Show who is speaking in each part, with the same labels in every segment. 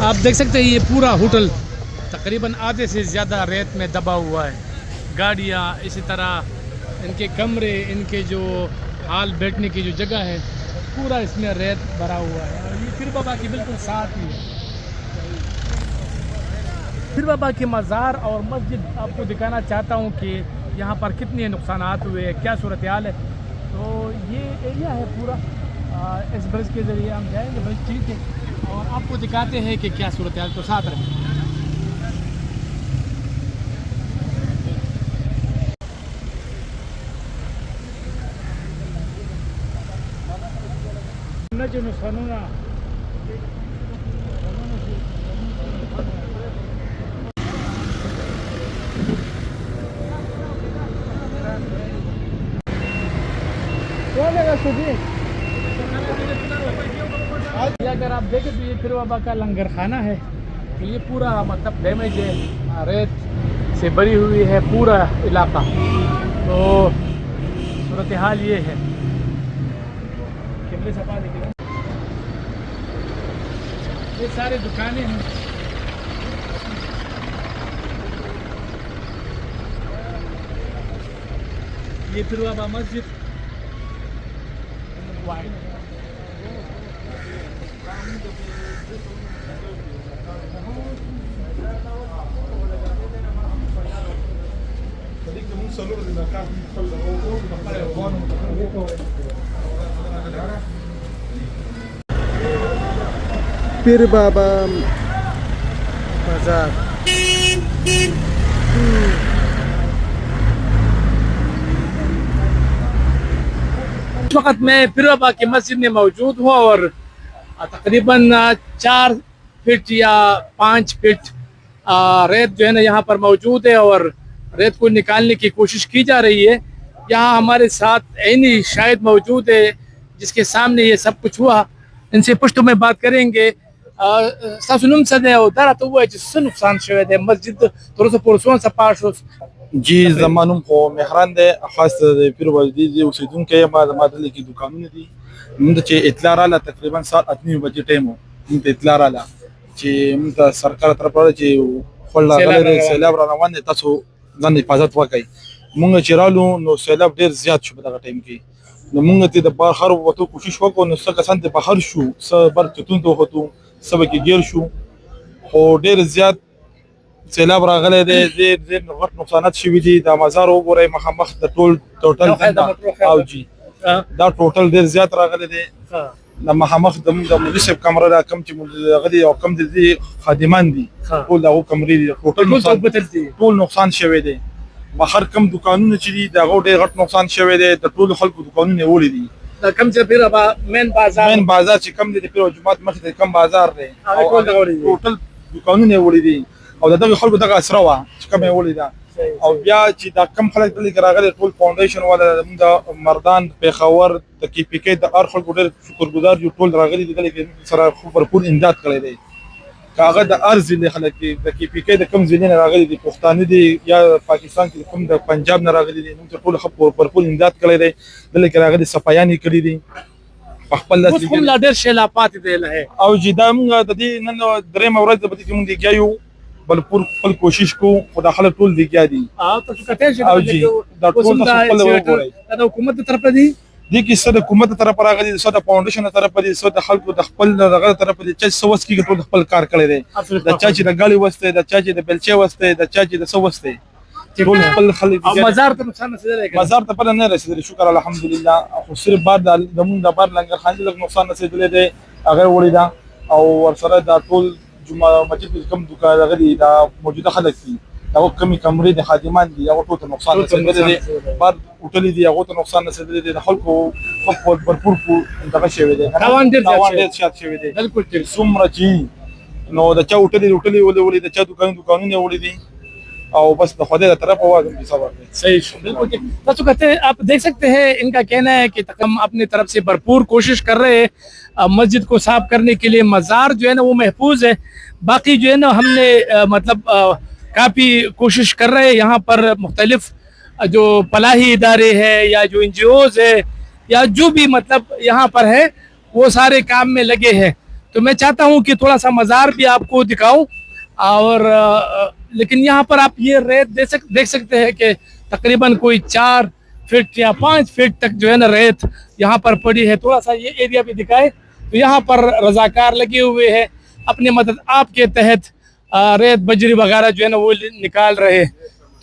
Speaker 1: आप देख सकते हैं ये पूरा होटल तकरीबन आधे से ज़्यादा रेत में दबा हुआ है। गाड़ियाँ, इसी तरह इनके कमरे, इनके जो हाल बैठने की जो जगह है, पूरा इसमें रेत भरा हुआ है। और ये पीर बाबा की बिल्कुल साथ ही है। पीर बाबा की मज़ार और मस्जिद आपको दिखाना चाहता हूँ कि यहाँ पर कितने नुकसानात हुए, क्या सूरत हाल है। तो ये एरिया है पूरा, इस ब्रिज के ज़रिए हम जाएंगे, ब्रिज ठीक है, और आपको दिखाते हैं कि क्या सूरत हाल। तो साथ रहें। अगर आप देखें तो ये पीर बाबा का लंगर खाना है। तो ये पूरा मतलब डैमेज है, रेत से भरी हुई है पूरा इलाका। तो सूरत हाल ये है। ये सारी दुकानें हैं। ये पीर बाबा मस्जिद
Speaker 2: पीर बाबा बाजार।
Speaker 1: इस वक्त मैं पीर बाबा की मस्जिद में मौजूद हूँ और तकरीबन 4 फीट या 5 फीट रेत जो है ना यहाँ पर मौजूद है और रेत को निकालने की कोशिश की जा रही है। यहाँ हमारे साथ ऐनी शायद मौजूद है जिसके सामने ये सब कुछ हुआ। इनसे पुश्तो में बात करेंगे। सासुनुम सदे उधर तो वो जिससे नुकसान शवे दे मस्जिद थोड़ा पुरसों सा पास
Speaker 3: जी ज़मानुम को मेहरान दे खास फिर वजदी जी उसीदुन के मादली की दुकानों ने दी मुंद चे इतला राला तकरीबन 7-8 बजे टाइम हो मुंद इतला राला चे मुंद सरकार तरफ चे खोला गले सैलाब रवान ने तसो जन हिफाजत वाकई मुंग चिरालू नो सैलाब देर ज्यादा शु बता टाइम की नो मुंग ते द बाहर वतो कोशिश को नो सक संत बाहर शु सबर तुन तो होतु सब की गेर शु हो देर ज्यादा सैलाब रागले दे देर नगत नुकसानात शवी दी दा मजार वगोरे मखमख द टोटल او जी دا टोटल देर ज्यादा रागले दे لما مخ د مدرسب کمره دا کم چې غدي او کم دي خادمان دي ټول دا کمرې دي ټول نقصان شوی دی بهر کم دکانونه چې دي دا ډېر غټ نقصان شوی دی د ټول خلکو دکانونه ولې دي
Speaker 1: دا کم چې پیر با مین بازار
Speaker 3: چې کم دي پیر جمعات مخ ته کم بازار دی ټول دکانونه ولې دي او دغه خلکو دغه اسره وا چې کومه ولې ده او بیا چې دا کم خلک دلته راغلي ټول فاونډیشن ولا د مردان پیښور د کی پی کې د ار خلکو ډېر شکرګزار یو ټول راغلي دلته سره خبرپور امداد کړی دی کاغه د ارز له خلک د کی پی کې د کم ځینې راغلي دي پښتانه دي یا پاکستان کې کوم د پنجاب نه راغلي دي نو ټول خبرپور امداد کړی دی دلته راغلي صفایانی کړی دي خپل لاس
Speaker 1: کوم لا ډېر شیلا پات دی له
Speaker 3: او چې دا موږ د دې نن درې مورز د بده کوم دی کیو بل خپل کوشش کو خدا خلک ټول دی کیا دي
Speaker 1: تاسو کته شي
Speaker 3: او جی دا ټول خپل وګورئ
Speaker 1: دا حکومت طرف دی
Speaker 3: دي کې څه د حکومت طرف راغلي څه د فاونډیشن طرف دی څه د خلکو د خپل دغه طرف دی چې سوس کې ټول خپل کار کړی دی د چا چې د غالي وسته د چا چې د بلچې وسته د چا چې د سو وسته ټول خپل خلک
Speaker 1: او مزار ته نقصان رسیدلی
Speaker 3: مزار ته پر نه رسیدلی شکر الحمدلله خو صرف بعد د موږ د بار لنګر خان له نقصان رسیدلی دی هغه وړي دا او ورسره د ټول جمعه مسجد کم دکان غلي دا موجوده خلک دي دا کمی کمرې د خادمان دي هغه ټول نقصان رسیدلی دي بعد هوټل دي هغه ته نقصان رسیدلی دي د خلکو په برپور کو دغه شوی دي
Speaker 1: تاوان ډېر
Speaker 3: شات شوی دي
Speaker 1: بالکل ټیک
Speaker 3: څومره چې نو د چا هوټل ولې د چا دکانونه ولې دي او بس د خدای له طرف आवाज صبر
Speaker 1: सही बिल्कुल तो कहते हैं आप देख सकते हैं इनका कहना है कि हम अपनी तरफ से भरपूर कोशिश कर रहे हैं मस्जिद को साफ करने के लिए। मज़ार जो है ना वो महफूज है, बाकी जो है ना हमने मतलब काफ़ी कोशिश कर रहे हैं। यहाँ पर मुख्तलिफ जो फलाही इदारे हैं या जो NGOs है या जो भी मतलब यहाँ पर है वो सारे काम में लगे हैं। तो मैं चाहता हूँ कि थोड़ा सा मज़ार भी आपको दिखाऊं। और लेकिन यहाँ पर आप ये रेत देख सकते हैं कि तकरीबन कोई 4 फीट या 5 फीट तक जो है ना रेत यहाँ पर पड़ी है। थोड़ा सा ये एरिया भी दिखाए। तो यहाँ पर रजाकार लगे हुए हैं अपनी मदद आपके तहत रेत बजरी वगैरह जो है ना वो निकाल रहे हैं।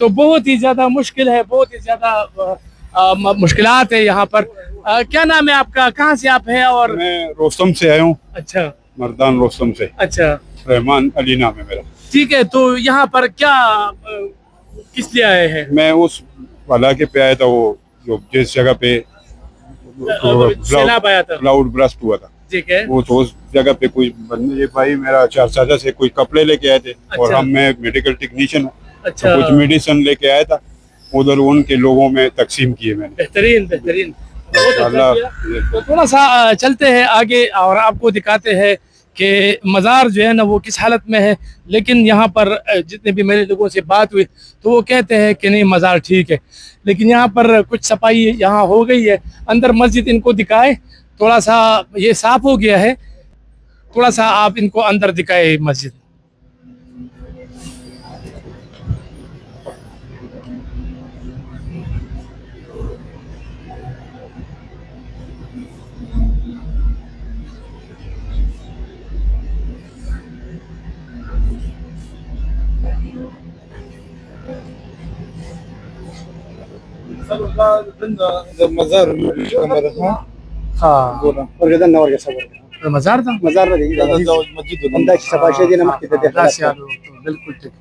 Speaker 1: तो बहुत ही ज़्यादा मुश्किल है, बहुत ही ज़्यादा मुश्किलात है यहाँ पर। क्या नाम है आपका, कहाँ से आप हैं? और
Speaker 4: मैं रोस्तम से आया हूँ,
Speaker 1: अच्छा,
Speaker 4: मर्दान रोस्तम से।
Speaker 1: अच्छा,
Speaker 4: रहमान अली नाम है मेरा।
Speaker 1: ठीक है। तो यहाँ पर क्या किस लिए आए हैं?
Speaker 4: मैं उस इलाके पे आया था, वो जो जिस जगह पे
Speaker 1: सैलाब आया था,
Speaker 4: क्लाउड ब्रस्ट हुआ था,
Speaker 1: ठीक है।
Speaker 4: वो तो उस जगह पे कोई बंदे, ये भाई मेरा चाचा से कोई कपड़े लेके आए थे। और
Speaker 1: अच्छा।
Speaker 4: मैं मेडिकल टेक्नीशियन हूँ,
Speaker 1: अच्छा,
Speaker 4: तो कुछ मेडिसिन लेके आया था, उधर उनके लोगों में तकसीम किए मैंने।
Speaker 1: बेहतरीन बेहतरीन। बहुत अच्छा
Speaker 4: अल्लाह।
Speaker 1: किया। तो थोड़ा सा चलते हैं आगे और आपको दिखाते हैं कि मज़ार जो है ना वो किस हालत में है। लेकिन यहाँ पर जितने भी मेरे लोगों से बात हुई तो वो कहते हैं कि नहीं मज़ार ठीक है, लेकिन यहाँ पर कुछ सफाई यहाँ हो गई है। अंदर मस्जिद इनको दिखाए, थोड़ा सा ये साफ हो गया है। थोड़ा सा आप इनको अंदर दिखाए मस्जिद।
Speaker 3: المزار
Speaker 1: हाँ,
Speaker 2: ورقدنا ورقه صور
Speaker 1: मज़ार था।
Speaker 2: مزار
Speaker 3: مسجد
Speaker 2: عندك صفاشة دي ما كنت
Speaker 1: बिल्कुल ठीक।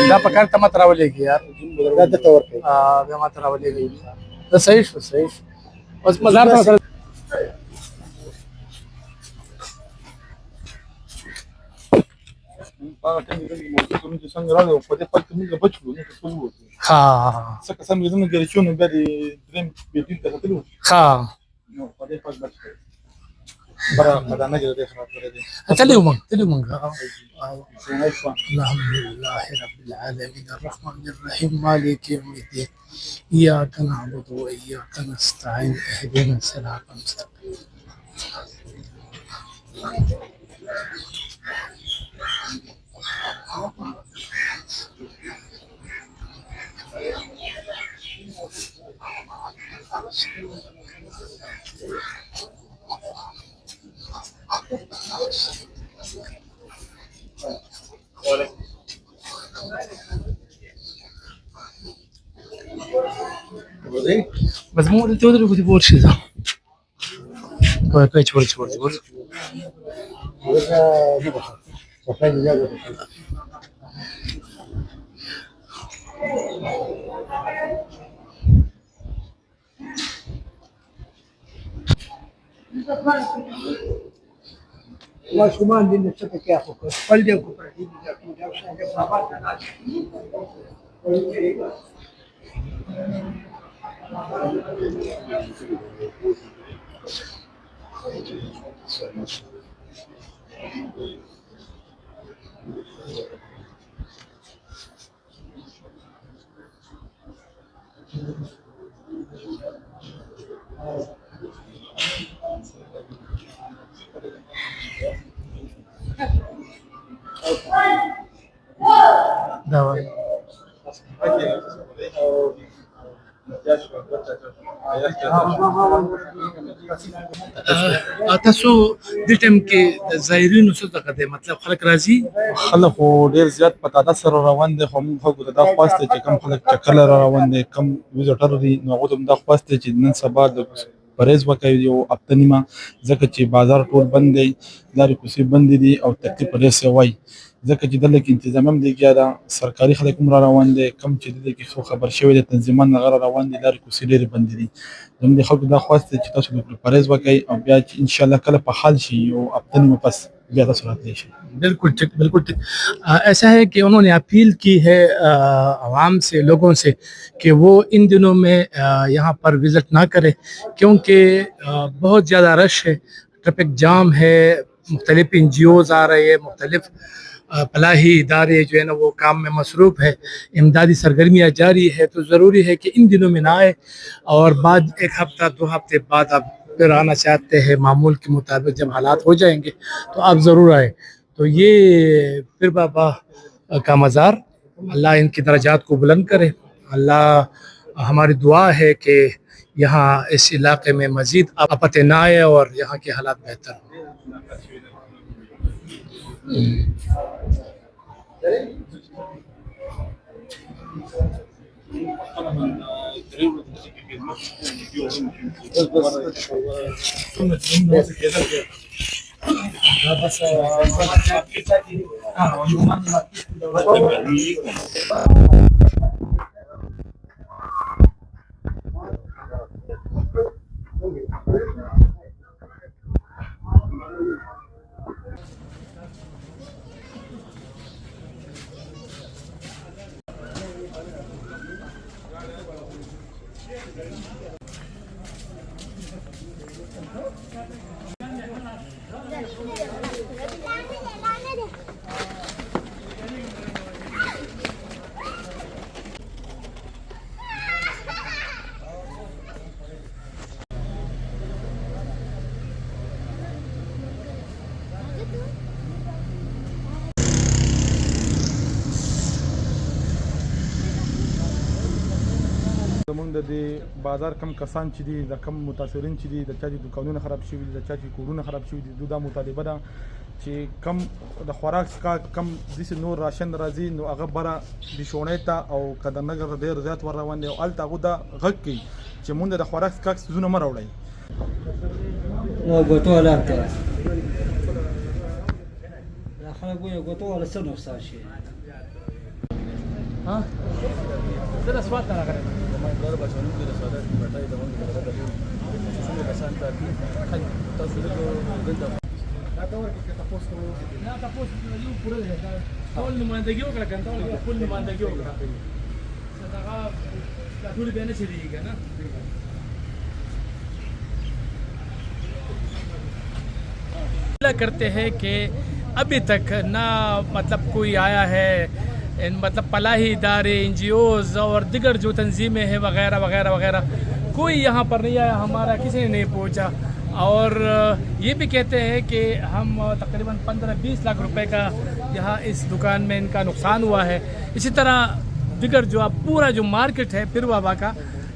Speaker 1: दा पकड़ मत रावलेगी यार,
Speaker 2: لا تطور فيه
Speaker 1: दा मत रावलेगी। बस सही सही। बस मज़ार था। हाँ हाँ, चलिए मंगा। अल्हम्दुलिल्लाह रब्बिल आलमीन अर्रहमानिर रहीम मालिकि यौमिद्दीन इय्याका नअबुदु व इय्याका नस्तईन इहदिनस सिरातल मुस्तकीम। بس مو انت ودري كنت بقول شيء ذا كويس بقول
Speaker 2: Masuman din sa kaya ko. Palde ko pa din
Speaker 1: دواء تاسو د ټیم کې زایرینو څه دغه دی مطلب خلک راځي
Speaker 3: خلک خو ډیر زیات په تعداد سره روان دي، خو موږ خلکو ته دا خواسته چې کم خلک چکر له روان دي، کم ویزټر دي، نو هغوی ته هم دا خواسته چې نن سبا د پرهیز وکړي یو هفته نیمه، ځکه چې بازار ټول بند دی، لارې کوڅې بندې دي او تکلیف پرهیز یې وایي، ځکه چې دلته کې انتظام هم لګیا ده، سرکاري خلک هم را روان دي، کم چې دلته کې څو خبر شوی دی تنظیمان هغه را روان دي، لارې کوڅې ډېرې بندې دي. زموږ د خلکو دا خواست دی چې تاسو د پرهیز وکړئ او بیا چې انشاءالله کله په حال شي یو هفته نیمه پس بیا تاسو راتلی شئ.
Speaker 1: बिल्कुल ठीक बिल्कुल ठीक। ऐसा है कि उन्होंने अपील की है आवाम से, लोगों से कि वो इन दिनों में यहाँ पर विज़िट ना करें क्योंकि बहुत ज़्यादा रश है, ट्रैफिक जाम है, मुख्तलिफ NGOs आ रहे हैं, मुख्तलिफ फलाही इदारे जो है ना वो काम में मसरूफ़ है, इमदादी सरगर्मियाँ जारी है, तो ज़रूरी है कि इन दिनों में ना आए और बाद एक हफ़्ता 2 हफ़्ते बाद आप फिर आना चाहते हैं मामूल के मुताबिक जब हालात हो जाएंगे तो आप ज़रूर आए। तो ये पीर बाबा का मज़ार, अल्लाह इनकी दर्जात को बुलंद करे। अल्लाह हमारी दुआ है कि यहाँ इस इलाके में मज़ीद आफत ना आए और यहाँ के हालात बेहतर हों।
Speaker 3: زمونږ د دې بازار کم کسان چې دي د کم متاثرین چې دي د چا چې دکانونه خراب شوي دي د چا چې کورونه خراب شوي دي دا مطالبه ده چې کم د خوراک څخه کم داسې نور راشن راځي نو هغه بره بشونې ته او قدرنګر ډېر زیات ور روان دی او هلته هغو دا غږ کوي چې مونږ د خوراک څخه څیزونه مه راوړئ
Speaker 5: ګوتو حالات دی دا خلک وایي ګوتو والا څه نقصان شي
Speaker 1: زه د سوات نه راغلی نه تاسو یو پوره دی ټول نمائندګي وکړه کنه ټول خپل نمائندګي وکړه دا ټول به نه چلیږي کنه करते हैं कि अभी तक ना मतलब कोई आया है मतलब फलाही इदारे NGOs और दिगर जो तंजीमें हैं वगैरह वगैरह वगैरह कोई यहाँ पर नहीं आया, हमारा किसी ने नहीं पहुँचा। और ये भी कहते हैं कि हम तकरीबन 15-20 लाख रुपए का यहाँ इस दुकान में इनका नुकसान हुआ है। इसी तरह दिगर जो आप पूरा जो मार्केट है पीर बाबा का,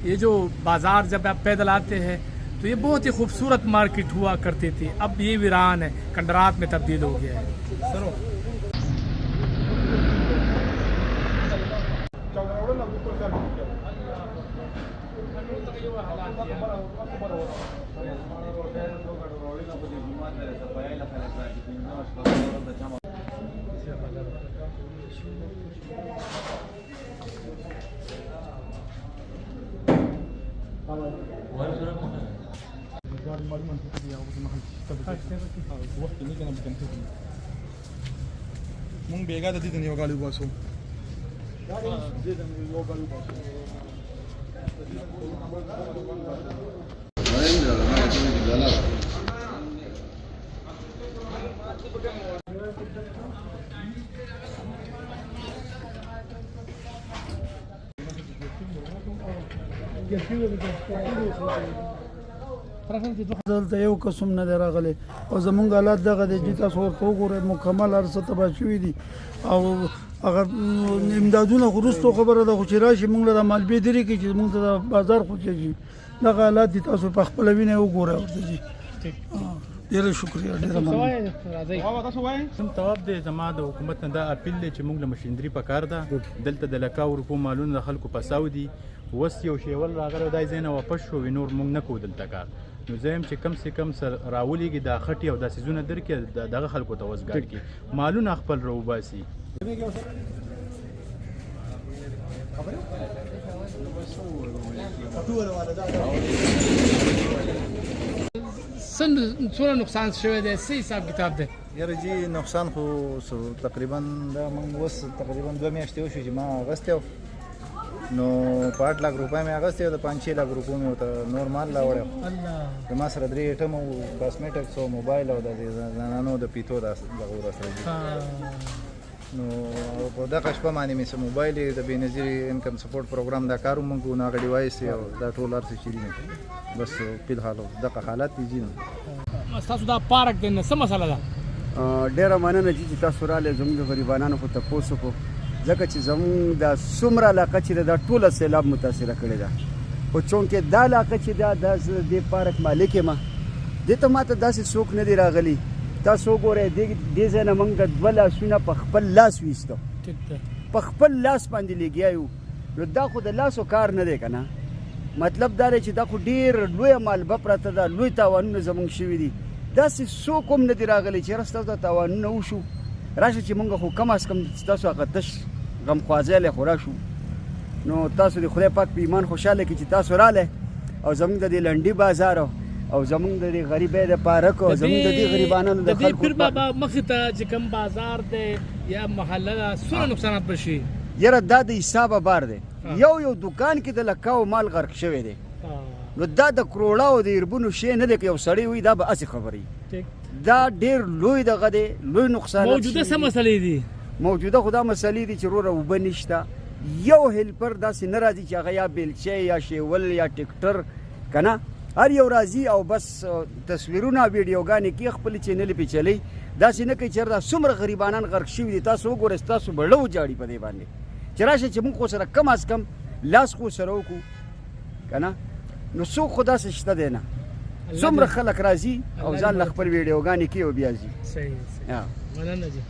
Speaker 1: ये जो बाज़ार जब आप पैदल आते हैं तो ये बहुत ही खूबसूरत मार्केट हुआ करती थी, अब ये वीरान है, खंडरात में तब्दील हो गया है।
Speaker 3: مونږ بیګا د دې د یو غاړي واسو
Speaker 2: دلته یو قسم نه دی راغلی او زمونږ حالات دغه دی چې تاسو ورته وګورئ مکمل هر څه تباه شوي دي او هغه امدادونه خو وروستو خبره ده خو چې راشي مونږ له دا مالبې درې کې چې مونږ ته د بازار خوشېږي دغه حالات دي تاسو په خپله وینئ وګورئ ورته جي ډېره شکریه ډېره
Speaker 6: سم تواب دی زما د حکومت نه دا اپیل دی چې موږ له مشیندري په کار ده دلته د لکاو روپو مالونه د خلکو پساو دي وس یو شیول راغلی دای ځای نه واپس شو نور موږ نه کوو دلته کار نو زه یم چې کم سے کم سر راولیږي دا خټې او دا څیزونه درکړي دغه خلکو ته وزګار کړي مالونه خپل راوباسي
Speaker 1: څومره نقصان شوی دی څه حساب کتاب دی
Speaker 7: یاره جی نقصان خو تقریبا دا موږ اوس تقریبا 2 میاشتې وشو چې ما اغوستی و نو په 8 लाख روپۍ مې اغوستی و د 5-6 लाख روپو مې ورته نور مال راوړی و زما سره 3 ایټم و کاسمیټکس او موبایل او د زنانو د پیتو دغه ورسره دي نو په دغه شپه باندې مې سم موبایل د بېنظیر انکم سپورټ پروګرام دا کار مونږ کوو، هغه ډیوایس او دا ټول هر څه چې دي بس په الحال دغه حالات دي ځینې.
Speaker 1: تاسو دا پارک د څه مسله ده؟
Speaker 8: ډیره مننه چې تاسو راغلئ زموږ د غریبانو خو تپوس وکړو، ځکه چې زموږ د څومره علاقه چې دا ټوله سیلاب متاثره کړې ده، خو چونکې دا علاقه چې دا د دې پارک مالک یم، دې ته ماته داسې څوک نه دی راغلی. تاسو وګورئ دې ځای نه موږ د 2 لاسونه په خپل لاس ویستو، په خپل لاس باندې لګیا یو. نو دا خو د لاسو کار نه دی که نه؟ مطلب دا دی چې دا خو ډېر لویه مالبه پرته ده، لوی تاوانونه زموږ شوي دي. داسې څوک هم نه دی راغلی چې یاره ستاسو دا تاوانونه وشو، راشه چې موږ خو کم از کم ستاسو هغه تش غمخوازی خو راشو. نو تاسو د خدای پاک په ایمان خوشحاله کړي چې تاسو راغلی او زموږ د دې لنډي بازار او زموږ د دې غریبۍ د پارک او زموږ د دې غریبانو د
Speaker 1: خلکو پیر بابا مخې ته چې کوم بازار دی یا محله ده څومره نقصانات به شي؟
Speaker 8: یاره دا د حسابه بار دی. یو دکان کې د لکاو مال غرق شوی دی، نو دا د کروڑاو د اربونو شی نه دی که یو سړی وي دا به هسې خبرې. دا ډېر لوی دغه دی، لوی نقصانات.
Speaker 1: موجوده څه مسلې دي؟
Speaker 8: موجوده خو دا مسلې دي چې وروره اوبه نشته، یو هیلپر داسې نه راځي چې هغه یا بیلچی یا شیول یا ټیکټر که نه، هر یو راځي او بس تصویرونه ویډیوګانې کې خپلې چینلې پې چلی، داسې نه کوي چې دا څومره غریبانان غرق شوي دي. تاسو وګورئ ستاسو بړه وجاړي په دې باندې چې راشه چې موږ خو سره کم از کم لاس خو سره وکړو که نه. نو څوک خو داسې شته دی نه، څومره خلک راځي او ځان له خپل ویډیوګانې کوي او بیا ځي.
Speaker 1: صحیح مننه جی.